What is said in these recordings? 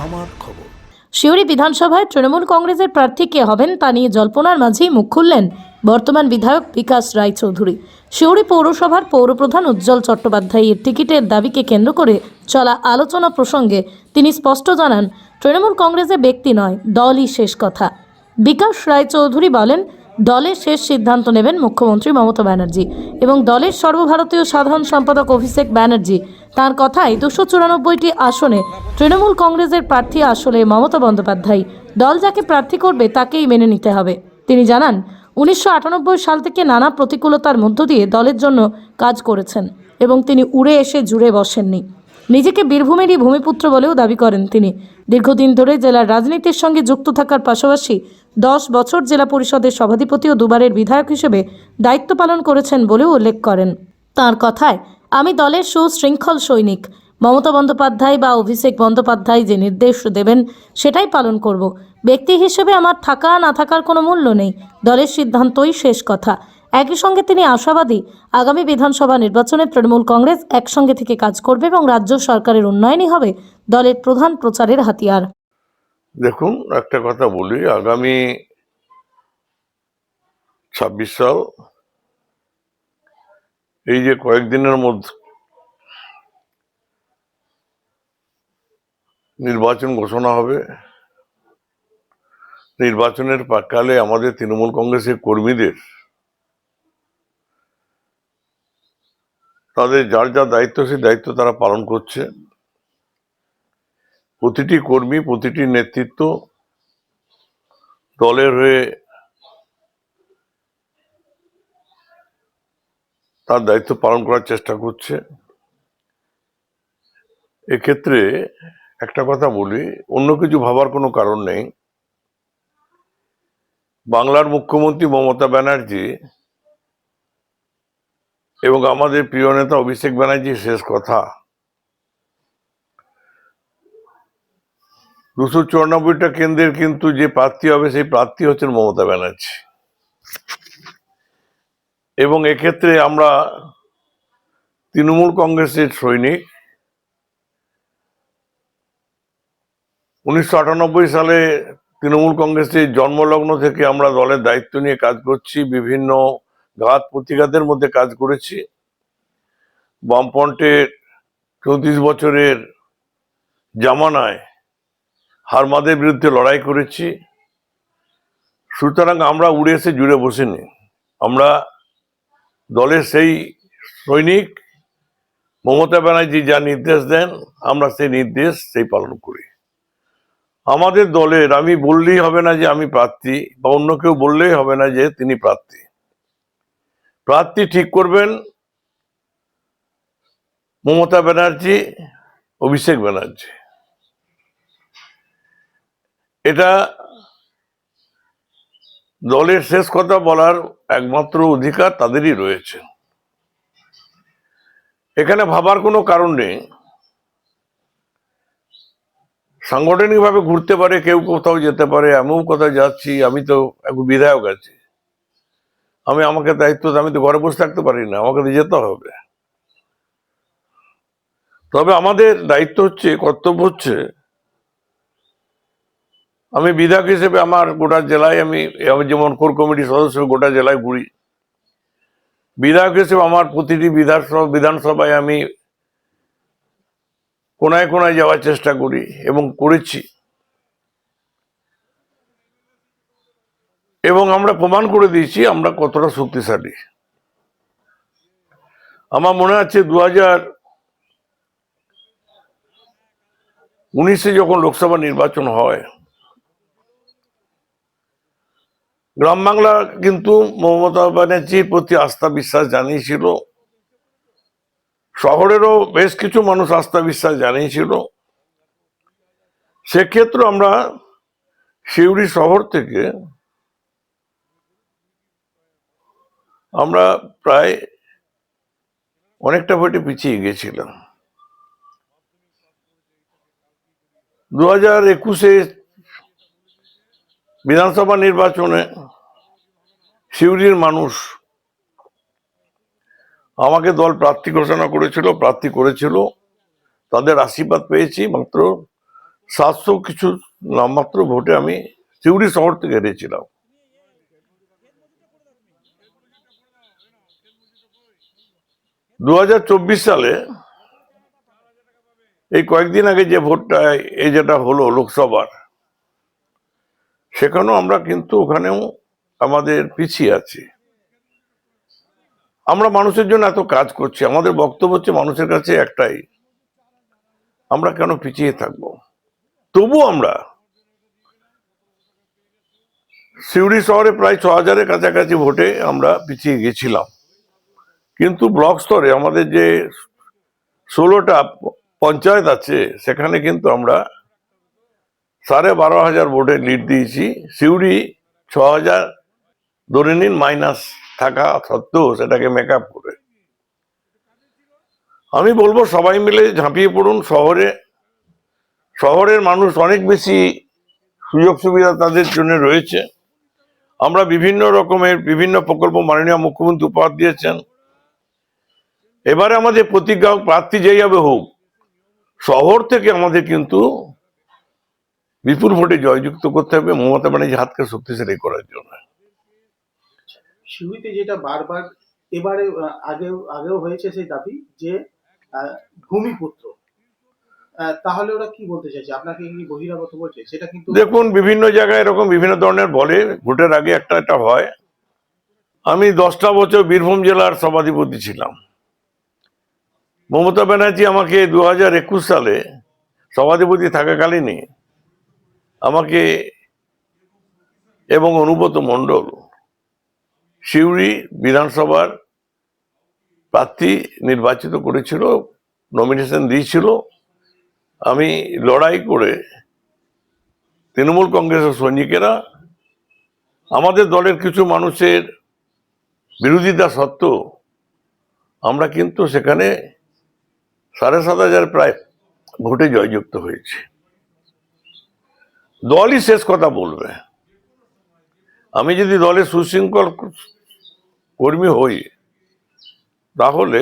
আমার খবর। সিউড়ি বিধানসভায় তৃণমূল কংগ্রেসের প্রার্থী কে হবেন তা নিয়ে জল্পনার মাঝেই মুখ খুললেন বর্তমান বিধায়ক বিকাশ রায়চৌধুরী। সিউড়ি পৌরসভার পৌরপ্রধান উজ্জ্বল চট্টোপাধ্যায়ের টিকিটের দাবিকে কেন্দ্র করে চলা আলোচনা প্রসঙ্গে তিনি স্পষ্ট জানান, তৃণমূল কংগ্রেসে ব্যক্তি নয়, দলই শেষ কথা। বিকাশ রায়চৌধুরী বলেন, দলের শেষ সিদ্ধান্ত নেবেন মুখ্যমন্ত্রী মমতা ব্যানার্জি এবং দলের সর্বভারতীয় সাধারণ সম্পাদক অভিষেক ব্যানার্জি। তার কথায় 294টি আসনে তৃণমূল কংগ্রেসের প্রার্থী আসলে মমতা বন্দ্যোপাধ্যায়। দল যাকে প্রার্থী করবে তাকেই মেনে নিতে হবে। তিনি জানান, 1998 সাল থেকে নানা প্রতিকূলতার মধ্য দিয়ে দলের জন্য কাজ করেছেন এবং তিনি উড়ে এসে জুড়ে বসেননি। নিজেকে বীরভূমেরই ভূমিপুত্র বলেও দাবি করেন তিনি। দীর্ঘদিন ধরে জেলার রাজনীতির সঙ্গে যুক্ত থাকার পাশাপাশি 10 বছর জেলা পরিষদের সভাধিপতি ও দুবারের বিধায়ক হিসেবে দায়িত্ব পালন করেছেন বলেও উল্লেখ করেন। তার কথায়, আমি দলের সুশৃঙ্খল সৈনিক। মমতা বন্দ্যোপাধ্যায় বা অভিষেক বন্দ্যোপাধ্যায় যে নির্দেশ দেবেন সেটাই পালন করব। ব্যক্তি হিসেবে আমার থাকা না থাকার কোনো মূল্য নেই, দলের সিদ্ধান্তই শেষ কথা। একই সঙ্গে তিনি আশাবাদী, আগামী বিধানসভা নির্বাচনে তৃণমূল কংগ্রেস একসঙ্গে থেকে কাজ করবে এবং রাজ্য সরকারের উন্নয়নই হবে দলের প্রধান প্রচারের হাতিয়ার। দেখুন, একটা কথা বলি, আগামী 26 সাল এই যে কয়েকদিনের মধ্যে নির্বাচন ঘোষণা হবে, নির্বাচনের প্রাক্কালে আমাদের তৃণমূল কংগ্রেসের কর্মীদের তাদের যার যা দায়িত্ব সেই দায়িত্ব তারা পালন করছে। প্রতিটি কর্মী, প্রতিটি নেতৃত্ব দলের হয়ে তার দায়িত্ব পালন করার চেষ্টা করছে। এক্ষেত্রে একটা কথা বলি, অন্য কিছু ভাবার কোনো কারণ নেই। বাংলার মুখ্যমন্ত্রী মমতা ব্যানার্জি এবং আমাদের প্রিয় নেতা অভিষেক ব্যানার্জি শেষ কথা। 294টা কেন্দ্রের কিন্তু যে প্রার্থী হবে সেই প্রার্থী হচ্ছেন মমতা ব্যানার্জি। এবং এক্ষেত্রে আমরা তৃণমূল কংগ্রেসের সৈনিক। 1998 সালে তৃণমূল কংগ্রেসের জন্মলগ্ন থেকে আমরা দলের দায়িত্ব নিয়ে কাজ করছি, বিভিন্ন ঘাত প্রতিঘাতের মধ্যে কাজ করেছি। বামফ্রন্টের 34 বছরের জামানায় হারমাদের বিরুদ্ধে লড়াই করেছি। সুতরাং আমরা উড়ে এসে জুড়ে বসিনি, আমরা দলের সেই সৈনিক। মমতা ব্যানার্জি যা নির্দেশ দেন আমরা সেই নির্দেশ সেই পালন করি। আমাদের দলের আমি বললেই হবে না যে আমি প্রার্থী, বা অন্য কেউ বললেই হবে না যে তিনি প্রার্থী। প্রার্থী ঠিক করবেন মমতা ব্যানার্জি, অভিষেক ব্যানার্জি। এটা দলের শেষ কথা বলার একমাত্র অধিকার তাদেরই রয়েছে। এখানে ভাবার কোনো কারণ নেই। সাংগঠনিকভাবে ঘুরতে পারে, কেউ কোথাও যেতে পারে, আমিও কোথাও যাচ্ছি। আমি তো এখন বিধায়ক আছি, আমাকে দায়িত্ব, আমি তো ঘরে বসে থাকতে পারি না, আমাকে তো যেতে হবে। তবে আমাদের দায়িত্ব হচ্ছে, কর্তব্য হচ্ছে, আমি বিধায়ক হিসেবে আমার গোটা জেলায় আমি যেমন কোর কমিটির সদস্য গোটা জেলায় ঘুরি, বিধায়ক হিসেবে আমার প্রতিটি বিধানসভায় আমি কোনায় কোনায় যাওয়ার চেষ্টা করি এবং করেছি। এবং আমরা প্রমাণ করে দিয়েছি আমরা কতটা শক্তিশালী। আমার মনে আছে 2019-এ যখন লোকসভা নির্বাচন হয়, গ্রাম বাংলা কিন্তু মমতা ব্যানার্জির প্রতি আস্থা বিশ্বাস জানিয়েছিল। শহরেরও বেশ কিছু মানুষ আস্থা বিশ্বাস জানিয়েছিল। সেক্ষেত্রে আমরা সিউড়ি শহর থেকে আমরা প্রায় অনেকটা ভোটে পিছিয়ে গেছিলাম। 2021-এ বিধানসভা নির্বাচনে সিউড়ির মানুষ আমাকে দল প্রার্থী ঘোষণা করেছিল, প্রার্থী করেছিল, তাদের আশীর্বাদ পেয়েছি মাত্র 700 কিছু নামমাত্র ভোটে আমি সিউড়ি শহর থেকে হেরেছিলাম। দু সালে এই কয়েকদিন আগে যে ভোটটা এই যেটা হলো লোকসভার, সেখানেও আমরা কিন্তু ওখানেও আমাদের পিছিয়ে আছি। আমরা মানুষের জন্য এত কাজ করছি, আমাদের বক্তব্য হচ্ছে মানুষের কাছে একটাই, আমরা কেন পিছিয়ে থাকবো। তবু আমরা সিউড়ি শহরে প্রায় 6000-এর কাছাকাছি ভোটে আমরা পিছিয়ে গেছিলাম, কিন্তু ব্লক স্তরে আমাদের যে 16টা পঞ্চায়েত আছে সেখানে কিন্তু আমরা 12,500 ভোটে লিড দিয়েছি। সিউড়ি 6000 ধরে নিন মাইনাস থাকা সত্ত্বেও সেটাকে মেকআপ করে। আমি বলবো সবাই মিলে ঝাঁপিয়ে পড়ুন শহরে। শহরের মানুষ অনেক বেশি সুযোগ সুবিধা তাদের জন্য রয়েছে। আমরা বিভিন্ন রকমের বিভিন্ন প্রকল্প মাননীয় মুখ্যমন্ত্রী উপহার দিয়েছেন। এবারে আমাদের প্রতিজ্ঞা, প্রার্থী যেই হবে হোক, শহর থেকে আমাদের কিন্তু বিপুল ভোটে জয়যুক্ত করতে হবে মমতা ব্যানার্জি হাতকে শক্তিশালী করার জন্য। সিউড়িতে যেটা বারবার এবারে আগেও আগেও হয়েছে সেই দাবি যে ভূমিপুত্র, তাহলে ওরা কি বলতে চাইছে? আপনাকে কি বহিরাগত বলছে? সেটা কিন্তু দেখুন, বিভিন্ন জায়গায় এরকম বিভিন্ন ধরনের বলে, ভোটের আগে একটা হয়। আমি 10টা বছর বীরভূম জেলার সভাধিপতি ছিলাম। মমতা ব্যানার্জি আমাকে 2021 সালে সভাধিপতি থাকাকালীনই আমাকে এবং অনুব্রত মণ্ডল সিউড়ি বিধানসভার প্রার্থী নির্বাচিত করেছিল, নমিনেশন দিয়েছিল। আমি লড়াই করে তৃণমূল কংগ্রেসের সৈনিকেরা আমাদের দলের কিছু মানুষের বিরোধিতা সত্ত্বেও আমরা কিন্তু সেখানে 7,500 প্রায় ভোটে জয়যুক্ত হয়েছে। দলই শেষ কথা বলবে। আমি যদি দলের সুশৃঙ্খল কর্মী হই, তাহলে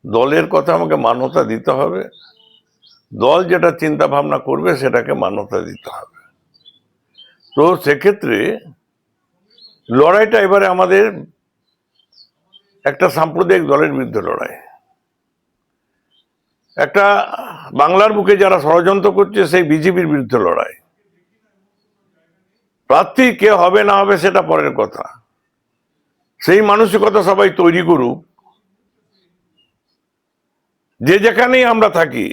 দলের কথা আমাকে মান্যতা দিতে হবে, দল যেটা চিন্তা ভাবনা করবে সেটাকে মান্যতা দিতে হবে। তো সেক্ষেত্রে লড়াইটা এবারে আমাদের একটা সাম্প্রদায়িক দলের বিরুদ্ধে লড়াই, একটা বাংলার বুকে যারা ষড়যন্ত্র করছে সেই বিজেপির বিরুদ্ধে লড়াই। প্রার্থী কে হবে না হবে সেটা পরের কথা, সেই মানসিকতা সবাই তৈরি করুক। যে যেখানেই আমরা থাকি,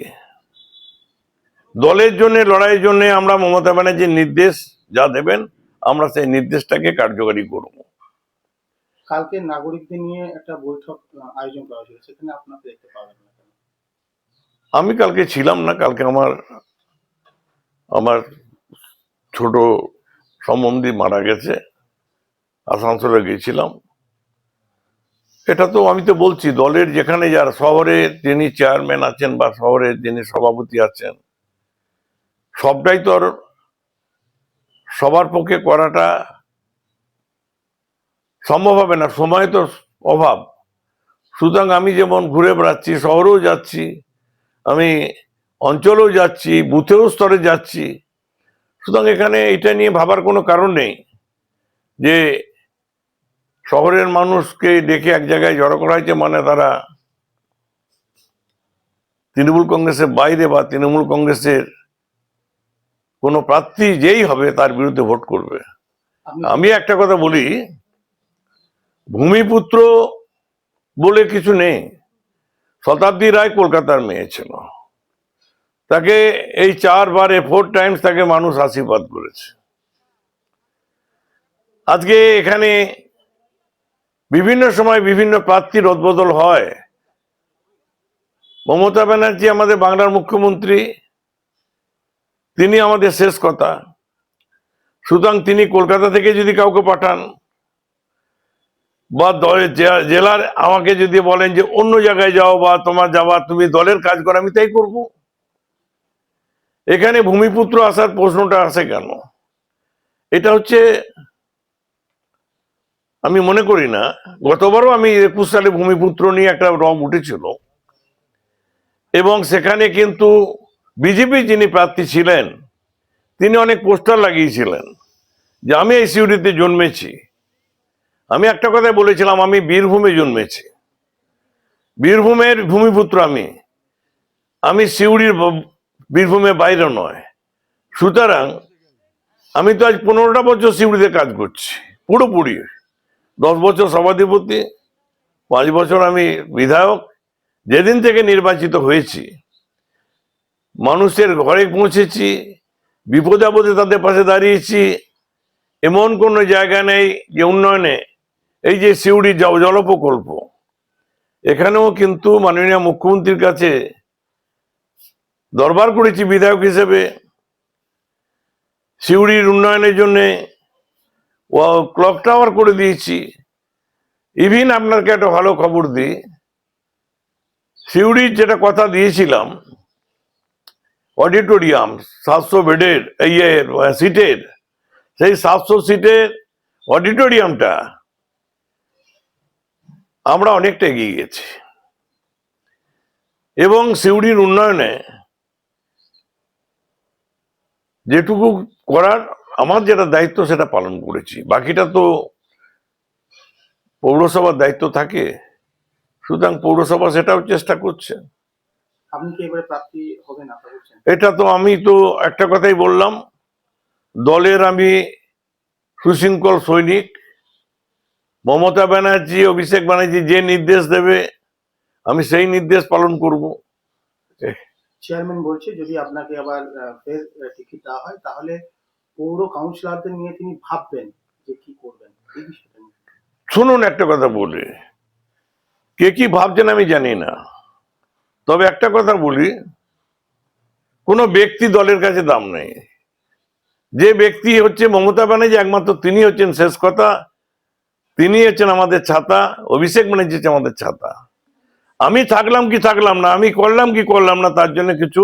দলের জন্য লড়াইয়ের জন্য আমরা মমতা ব্যানার্জির নির্দেশ যা দেবেন আমরা সেই নির্দেশটাকে কার্যকরী করব। কালকে নাগরিকদের নিয়ে একটা বৈঠক আয়োজন করা হয়েছিল, সেখানে আপনাকে দেখতে পাবেন না কেন? আমি কালকে ছিলাম না, কালকে আমার ছোট সম্বন্ধী মারা গেছে, আসানসোলে গেছিলাম। এটা তো আমি তো বলছি, দলের যেখানে যারা শহরের যিনি চেয়ারম্যান আছেন বা শহরের যিনি সভাপতি আছেন, সবটাই তো আর সবার পক্ষে করাটা সম্ভব হবে না, সময় তো অভাব। সুতরাং আমি যেমন ঘুরে বেড়াচ্ছি, শহরেও যাচ্ছি, আমি অঞ্চলেও যাচ্ছি, বুথেও স্তরে যাচ্ছি। সুতরাং এখানে এটা নিয়ে ভাবার কোনো কারণ নেই যে শহরের মানুষকে ডেকে এক জায়গায় জড়ো করা হয়েছে মানে তারা তৃণমূল কংগ্রেসের বাইরে বা তৃণমূল কংগ্রেসের কোনো প্রার্থী যেই হবে তার বিরুদ্ধে ভোট করবে। আমি একটা কথা বলি, ভূমিপুত্র বলে কিছু নেই। শতাব্দী রায় কলকাতার মেয়ে ছিল, তাকে এই 4 টাইমস তাকে মানুষ আশীর্বাদ করেছে। আজকে এখানে বিভিন্ন সময় বিভিন্ন প্রার্থীর রদবদল হয়। মমতা ব্যানার্জি আমাদের বাংলার মুখ্যমন্ত্রী, তিনি আমাদের শেষ কথা। সুতরাং তিনি কলকাতা থেকে যদি কাউকে পাঠান বা জেলার আমাকে যদি বলেন যে অন্য জায়গায় যাও বা তোমার যাওয়া, তুমি দলের কাজ করো, আমি তাই করব। এখানে ভূমিপুত্র আসার প্রশ্নটা আসে কেন? এটা হচ্ছে, আমি মনে করি না, গতবারও আমি 21 সালে ভূমিপুত্র নিয়ে একটা রং উঠেছিল এবং সেখানে কিন্তু বিজেপি যিনি প্রার্থী ছিলেন তিনি অনেক পোস্টার লাগিয়েছিলেন যে আমি এই সিউড়িতে জন্মেছি। আমি একটা কথা বলেছিলাম, আমি বীরভূমে জন্মেছি, বীরভূমের ভূমিপুত্র আমি সিউড়ির বীরভূমের বাইরে নয়। সুতরাং আমি তো আজ 15টা বছর সিউড়িতে কাজ করছি পুরোপুরি। 10 বছর সভাধিপতি, 5 বছর আমি বিধায়ক। যেদিন থেকে নির্বাচিত হয়েছি মানুষের ঘরে পৌঁছেছি, বিপদে আপদে তাদের পাশে দাঁড়িয়েছি। এমন কোনো জায়গা নেই যে উন্নয়নে, এই যে সিউড়ি জল প্রকল্প, এখানেও কিন্তু মাননীয় মুখ্যমন্ত্রীর কাছে দরবার করেছি বিধায়ক হিসেবে। সিউড়ির উন্নয়নের জন্য ক্লক টাওয়ার করে দিয়েছি। ইভিন আপনাকে একটা ভালো খবর দিই, সিউড়ির যেটা কথা দিয়েছিলাম অডিটোরিয়াম 700 বেডের সিটের, সেই 700 সিটের অডিটোরিয়ামটা আমরা অনেকটা এগিয়ে গেছি। এবং সিউড়ির উন্নয়নে যেটুকু করার আমার যেটা দায়িত্ব সেটা পালন করেছি, বাকিটা তো পৌরসভার দায়িত্ব থাকে। সুতরাং পৌরসভা সেটাও চেষ্টা করছে। আপনি কি এবারে প্রার্থী হবেন আশা করছেন? এটা তো আমি তো একটা কথাই বললাম, দলের আমি সুশৃঙ্খল সৈনিক। মমতা ব্যানার্জি, অভিষেক ব্যানার্জি যে নির্দেশ দেবে আমি সেই নির্দেশ পালন করব। চেয়ারম্যান বলছে যদি আপনাকে আবার ফের টিকিট দেওয়া হয় তাহলে পৌর কাউন্সিলরদের নিয়ে তিনি ভাববেন যে কি করবেন এই বিষয়টা নিয়ে। শুনুন, একটা কথা বলি, কে কি ভাবছেন আমি জানি না, তবে একটা কথা বলি, কোনো ব্যক্তি দলের কাছে দাম নেই। যে ব্যক্তি হচ্ছে মমতা ব্যানার্জি, একমাত্র তিনি হচ্ছেন শেষ কথা। তিনি হচ্ছেন আমাদের ছাতা, অভিষেক ব্যানার্জি হচ্ছে আমাদের ছাতা। আমি থাকলাম কি থাকলাম না, আমি করলাম কি করলাম না, তার জন্য কিছু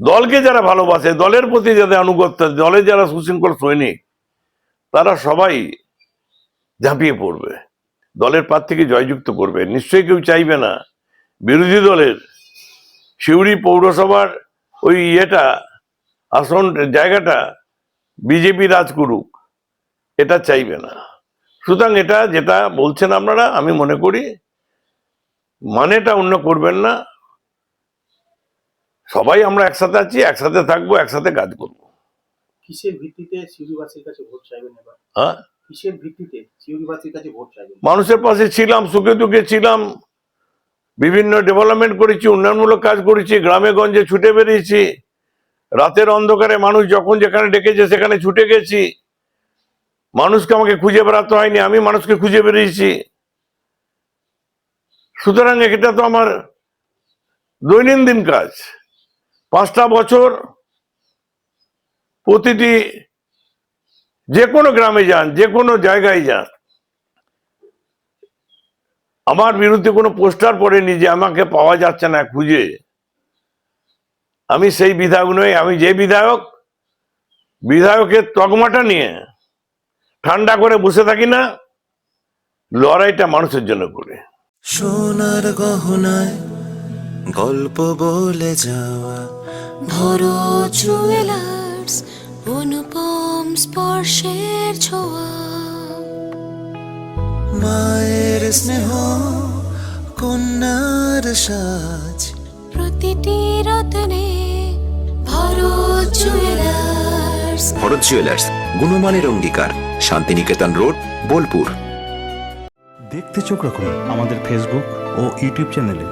দলকে যারা ভালোবাসে, দলের প্রতি যাদের আনুগত্য, দলের যারা সুশৃঙ্খল সৈনিক, তারা সবাই ঝাঁপিয়ে পড়বে, দলের প্রার্থীকে জয়যুক্ত করবে। নিশ্চয়ই কেউ চাইবে না বিরোধী দলের সিউড়ি পৌরসভার ওই আসন জায়গাটা বিজেপি রাজ করুক, এটা চাইবে না। সুতরাং এটা যেটা বলছেন আপনারা, আমি মনে করি মানেটা অন্য করবেন না। সবাই আমরা একসাথে আছি, একসাথে থাকবো, একসাথে কাজ করবো। কিসের ভিত্তিতে সিউড়িবাসীর কাছে ভোট চাইবেন এবার? হ্যাঁ, কিসের ভিত্তিতে সিউড়িবাসীর কাছে ভোট চাইবেন? মানুষের পাশে ছিলাম, সুখে দুঃখে ছিলাম, বিভিন্ন ডেভেলপমেন্ট করেছি, উন্নয়নমূলক কাজ করেছি, গ্রামে গঞ্জে ছুটে বেরিয়েছি, রাতের অন্ধকারে মানুষ যখন যেখানে ডেকেছে সেখানে ছুটে গেছি। মানুষকে আমাকে খুঁজে বেড়াতে হয়নি, আমি মানুষকে খুঁজে বেরিয়েছি। সুতরাং এটা তো আমার দৈনন্দিন কাজ। 5টা বছর প্রতিটি যে কোনো গ্রামে যান, যে কোনো জায়গায় যান, আমার বিরুদ্ধে কোনো পোস্টার পড়েনি যে আমাকে পাওয়া যাচ্ছে না খুঁজে। আমি সেই বিধায়ক নই। আমি যে বিধায়কের তকমাটা নিয়ে ঠান্ডা করে বসে থাকি না, লড়াইটা মানুষের জন্য করে। সোনার গহনায় গল্প বলে যাওয়া ভরো জুয়েলার্স, অনুপম স্পর্শের ছোঁয়া, মায়ের স্নেহ কন্যার সাজ, প্রতিটি রত্নে ভরো জুয়েলার্স। ভরত জুয়েলার্স, গুণমানের অঙ্গীকার, শান্তিনিকেতন রোড, বোলপুর। দেখতে চোখ রাখুন আমাদের ফেসবুক ও ইউটিউব চ্যানেলে।